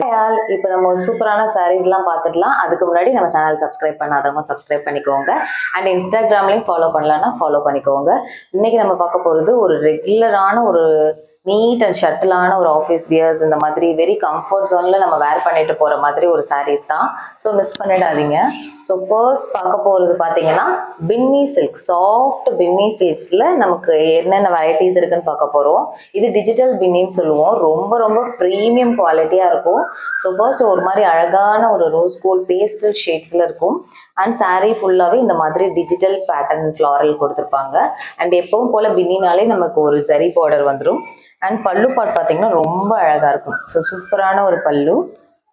இப்போ நம்ம ஒரு சூப்பரான சாரீஸ்லாம் பார்த்துடலாம். அதுக்கு முன்னாடி நம்ம சேனல் சப்ஸ்கிரைப் பண்ணாதவங்க சப்ஸ்கிரைப் பண்ணிக்கோங்க. அண்ட் இன்ஸ்டாகிராம்லையும் ஃபாலோ பண்ணலான்னா ஃபாலோ பண்ணிக்கோங்க. இன்னைக்கு நம்ம பார்க்க போகிறது ஒரு ரெகுலரான ஒரு நீட் அண்ட் ஷட்டிலான ஒரு ஆஃபீஸ் வியர்ஸ், இந்த மாதிரி வெரி கம்ஃபர்ட் ஜோனில் நம்ம வேர் பண்ணிட்டு போகிற மாதிரி ஒரு சாரீஸ் தான். ஸோ மிஸ் பண்ணிடாதீங்க. ஸோ ஃபர்ஸ்ட் பார்க்க போகிறது பார்த்தீங்கன்னா பின்னி சில்க், சாஃப்ட் பின்னி சில்க்ஸில் நமக்கு என்னென்ன வெரைட்டிஸ் இருக்குன்னு பார்க்க போகிறோம். இது டிஜிட்டல் பின்னின்னு சொல்லுவோம். ரொம்ப ரொம்ப ப்ரீமியம் குவாலிட்டியாக இருக்கும். ஸோ ஃபர்ஸ்ட் ஒரு மாதிரி அழகான ஒரு ரோஸ் கோல்ட் பேஸ்டல் ஷேட்ஸில் இருக்கும். அண்ட் சாரீ ஃபுல்லாகவே இந்த மாதிரி டிஜிட்டல் பேட்டர்ன் ஃப்ளாரல் கொடுத்துருப்பாங்க. அண்ட் எப்பவும் போல் பின்னினாலே நமக்கு ஒரு ஜரி பார்டர் வந்துடும். அண்ட் பல்லு பார்ட் பார்த்தீங்கன்னா ரொம்ப அழகாக இருக்கும். ஸோ சூப்பரான ஒரு பல்லு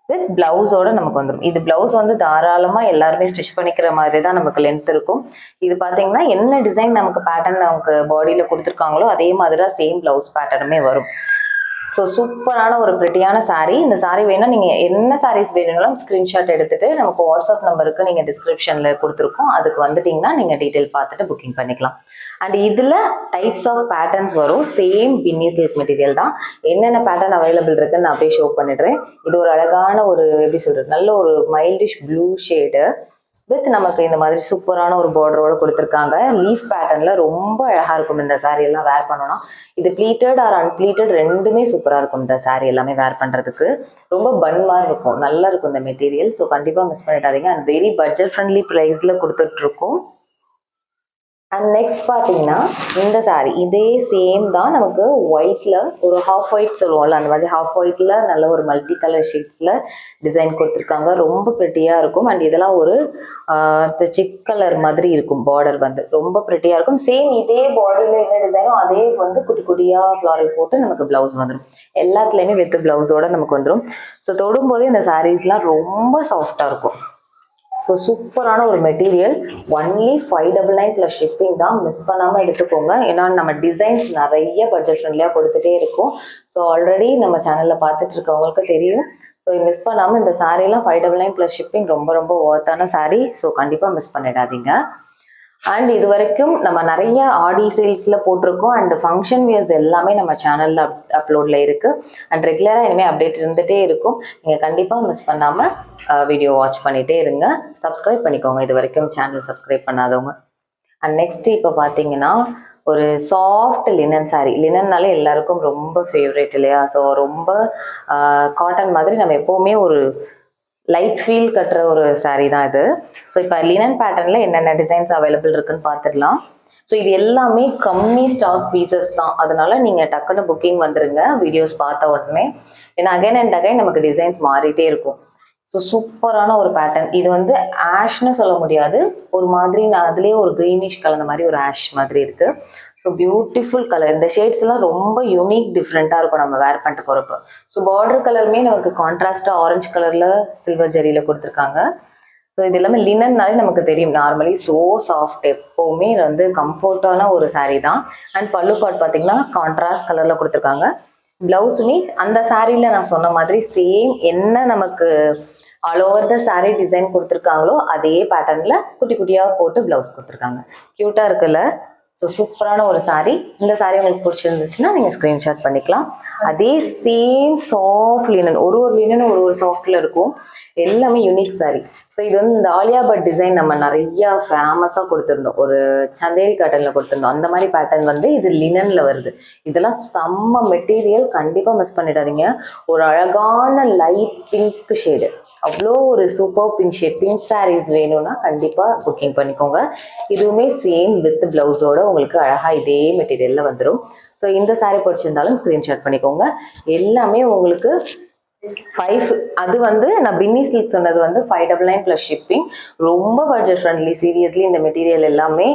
வித் பிளவுஸோட நமக்கு வந்துடும். இது பிளவுஸ் வந்து தாராளமாக எல்லாருமே ஸ்டிச் பண்ணிக்கிற மாதிரி தான் நமக்கு லென்த் இருக்கும். இது பார்த்தீங்கன்னா என்ன டிசைன் நமக்கு பேட்டர்ன் நமக்கு பாடியில் கொடுத்துருக்காங்களோ அதே மாதிரி தான் சேம் பிளவுஸ் பேட்டர்னுமே வரும். ஸோ சூப்பரான ஒரு பிரிட்டியான சாரீ. இந்த சாரீ வேணும், நீங்கள் என்ன சாரீஸ் வேணும்னாலும் ஸ்க்ரீன்ஷாட் எடுத்துகிட்டு நமக்கு வாட்ஸ்அப் நம்பருக்கு நீங்கள் டிஸ்கிரிப்ஷனில் கொடுத்துருக்கோம், அதுக்கு வந்துட்டிங்கன்னா நீங்கள் டீட்டெயில் பார்த்துட்டு புக்கிங் பண்ணிக்கலாம். அண்ட் இதில் டைப்ஸ் ஆஃப் பேட்டர்ன்ஸ் வரும். சேம் பின்னி சில்க் மெட்டீரியல் தான். என்னென்ன பேட்டர்ன் அவைலபிள் இருக்குன்னு நான் அப்படியே ஷோ பண்ணிடுறேன். இது ஒரு அழகான ஒரு எப்படி சொல்கிறது, நல்ல ஒரு மைல்டிஷ் ப்ளூ ஷேடு வித் நமக்கு இந்த மாதிரி சூப்பரான ஒரு பார்டரோட கொடுத்துருக்காங்க. லீஃப் பேட்டர்ன்ல ரொம்ப அழகா இருக்கும். இந்த சாரீ எல்லாம் வேர் பண்ணணும். இது ப்ளீட்டட் ஆர் அன்ப்ளீட்டட் ரெண்டுமே சூப்பராக இருக்கும். இந்த சாரீ எல்லாமே வேர் பண்ணுறதுக்கு ரொம்ப பன் மாதிரி இருக்கும், நல்லா இருக்கும் இந்த மெட்டீரியல். ஸோ கண்டிப்பாக மிஸ் பண்ணிடாதீங்க. அண்ட் வெரி பட்ஜெட் ஃப்ரெண்ட்லி ப்ரைஸில் கொடுத்துட்ருக்கோம். அண்ட் நெக்ஸ்ட் பார்த்தீங்கன்னா இந்த சாரீ இதே சேம் தான், நமக்கு ஒயிட்ல ஒரு ஹாஃப் ஒயிட் சொல்லுவோம்ல, அந்த மாதிரி ஹாஃப் ஒயிட்ல நல்ல ஒரு மல்டி கலர் ஷீட்ஸ்ல டிசைன் கொடுத்துருக்காங்க. ரொம்ப ப்ரிட்டியாக இருக்கும். அண்ட் இதெல்லாம் ஒரு சிக் கலர் மாதிரி இருக்கும். பார்டர் வந்து ரொம்ப ப்ரிட்டியாக இருக்கும். சேம் இதே பார்டரில் என்ன டிசைனோ அதே வந்து குட்டி குட்டியாக ஃப்ளாரல் போட்டு நமக்கு பிளவுஸ் வந்துடும். எல்லாத்துலேயுமே வித் பிளவுஸோட நமக்கு வந்துடும். ஸோ தொடும்போதே இந்த சாரீஸ்லாம் ரொம்ப சாஃப்டாக இருக்கும். ஸோ சூப்பரான ஒரு மெட்டீரியல். ஒன்லி 599 ப்ளஸ் ஷிப்பிங் தான். மிஸ் பண்ணாமல் எடுத்துக்கோங்க. ஏன்னா நம்ம டிசைன்ஸ் நிறைய பட்ஜெட் ஃப்ரெண்ட்லியாக கொடுத்துட்டே இருக்கும். ஸோ ஆல்ரெடி நம்ம சேனலில் பார்த்துட்டு இருக்கவங்களுக்கு தெரியும். ஸோ மிஸ் பண்ணாமல் இந்த சாரீலாம் 599 ப்ளஸ் ஷிப்பிங் ரொம்ப ரொம்ப ஒர்த்தான சாரீ. ஸோ கண்டிப்பாக மிஸ் பண்ணிடாதீங்க. அண்ட் இது வரைக்கும் நம்ம நிறைய ஆடி சேல்ஸில் போட்டிருக்கோம். அண்ட் ஃபங்க்ஷன் வியர்ஸ் எல்லாமே நம்ம சேனலில் அப்லோடில் இருக்குது. அண்ட் ரெகுலராக இனிமேல் அப்டேட் இருந்துகிட்டே இருக்கும். நீங்கள் கண்டிப்பாக மிஸ் பண்ணாமல் வீடியோ வாட்ச் பண்ணிகிட்டே இருங்க. சப்ஸ்கிரைப் பண்ணிக்கோங்க இது வரைக்கும் சேனல் சப்ஸ்கிரைப் பண்ணாதவங்க. அண்ட் நெக்ஸ்ட் இப்போ பார்த்தீங்கன்னா ஒரு சாஃப்ட் லினன் சாரீ. லினன்னாலே எல்லாருக்கும் ரொம்ப ஃபேவரேட் இல்லையா? ஸோ ரொம்ப காட்டன் மாதிரி நம்ம எப்போவுமே ஒரு லைட் ஃபீல் கட்டுற ஒரு சாரீ தான் இது. ஸோ இப்போ லினன் பேட்டர்னில் என்னென்ன டிசைன்ஸ் அவைலபிள் இருக்குன்னு பார்த்துடலாம். ஸோ இது எல்லாமே கம்மி ஸ்டாக் பீசஸ் தான். அதனால நீங்கள் டக்குன்னு புக்கிங் வந்துடுங்க வீடியோஸ் பார்த்த உடனே. ஏன்னா அகைன் அண்ட் அகைன் நமக்கு டிசைன்ஸ் மாறிட்டே இருக்கும். ஸோ சூப்பரான ஒரு பேட்டர்ன். இது வந்து ஆஷ்னு சொல்ல முடியாது, ஒரு மாதிரி அதுலேயே ஒரு க்ரீனிஷ் கலந்த மாதிரி ஒரு ஆஷ் மாதிரி இருக்குது. So beautiful colour. இந்த ஷேட்ஸ்லாம் ரொம்ப யூனிக் டிஃப்ரெண்ட்டாக இருக்கும் நம்ம வேர் பண்ணிட்டு போகிறப்ப. ஸோ பார்டர் கலருமே நமக்கு கான்ட்ராஸ்டாக ஆரஞ்சு கலரில் சில்வர் ஜரியில் கொடுத்துருக்காங்க. ஸோ இது எல்லாமே லினன்னாலே நமக்கு தெரியும் நார்மலி ஸோ சாஃப்ட், எப்போவுமே வந்து கம்ஃபர்ட்டான ஒரு சாரீ தான். அண்ட் பல்லு பார்ட் பார்த்தீங்கன்னா கான்ட்ராஸ்ட் கலரில் கொடுத்துருக்காங்க. ப்ளவுஸுமே அந்த சாரியில் நான் சொன்ன மாதிரி சேம் என்ன நமக்கு all over the sari design கொடுத்துருக்காங்களோ அதே பேட்டர்னில் குட்டி குட்டியாக போட்டு ப்ளவுஸ் கொடுத்துருக்காங்க. க்யூட்டாக இருக்குல்ல? ஸோ சூப்பரான ஒரு சாரீ. இந்த சாரீ உங்களுக்கு பிடிச்சிருந்துச்சுன்னா நீங்கள் ஸ்க்ரீன்ஷாட் பண்ணிக்கலாம். அதே சேம் சாஃப்ட் லினன், ஒரு லினனும் ஒரு சாஃப்டில் இருக்கும். எல்லாமே யூனிக் சாரீ. ஸோ இது வந்து இந்த ஆலியா பட் டிசைன் நம்ம நிறையா ஃபேமஸாக கொடுத்துருந்தோம், ஒரு சந்தேரி காட்டனில் கொடுத்துருந்தோம். அந்த மாதிரி பேட்டர்ன் வந்து இது லினனில் வருது. இதெல்லாம் செம்ம மெட்டீரியல், கண்டிப்பாக மிஸ் பண்ணிடாதீங்க. ஒரு அழகான லைட் பிங்க் ஷேடு, அவ்வளோ ஒரு super pink shade. Pink saris வேணும்னா கண்டிப்பாக புக்கிங் பண்ணிக்கோங்க. இதுவுமே சேம் வித் பிளவுஸோட உங்களுக்கு அழகாக இதே மெட்டீரியலில் வந்துடும். ஸோ இந்த சாரீ பிடிச்சிருந்தாலும் ஸ்க்ரீன்ஷாட் பண்ணிக்கோங்க. எல்லாமே உங்களுக்கு 5, அது வந்து நான் பின்னி சில்க் சொன்னது வந்து 599 ப்ளஸ் ஷிப்பிங். ரொம்ப பட்ஜெட் ஃப்ரெண்ட்லி. சீரியஸ்லி இந்த மெட்டீரியல் எல்லாமே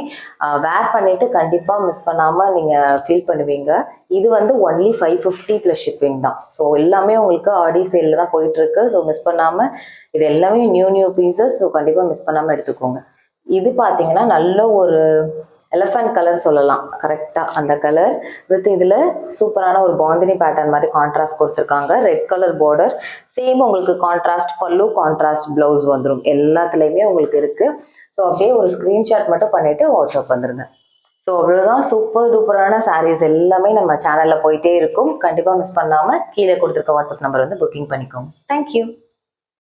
வேர் பண்ணிவிட்டு கண்டிப்பாக மிஸ் பண்ணாமல் நீங்கள் ஃபீல் பண்ணுவீங்க. இது வந்து ஒன்லி 550 ப்ளஸ் ஷிப்பிங் தான். ஸோ எல்லாமே உங்களுக்கு ஆடி சேலில் தான் போயிட்டுருக்கு. ஸோ மிஸ் பண்ணாமல், இது எல்லாமே நியூ பீசஸ். ஸோ கண்டிப்பாக மிஸ் பண்ணாமல் எடுத்துக்கோங்க. இது பார்த்தீங்கன்னா நல்ல ஒரு எலஃபண்ட் கலர் சொல்லலாம், கரெக்டாக அந்த கலர் வித் இதில் சூப்பரான ஒரு பாந்தினி பேட்டர்ன் மாதிரி கான்ட்ராஸ்ட் கொடுத்துருக்காங்க. ரெட் கலர் பார்டர், சேம் உங்களுக்கு கான்ட்ராஸ்ட் பல்லு, கான்ட்ராஸ்ட் ப்ளவுஸ் வந்துடும். எல்லாத்துலேயுமே உங்களுக்கு இருக்குது. ஸோ அப்படியே ஒரு ஸ்க்ரீன்ஷாட் மட்டும் பண்ணிவிட்டு வாட்ஸ்அப் வந்துடுங்க. ஸோ அவ்வளோதான், சூப்பர் டூப்பரான சாரீஸ் எல்லாமே நம்ம சேனலில் போயிட்டே இருக்கும். கண்டிப்பாக மிஸ் பண்ணாமல் கீழே கொடுத்துருக்க வாட்ஸ்அப் நம்பர் வந்து புக்கிங் பண்ணிக்கோங்க. தேங்க்யூ.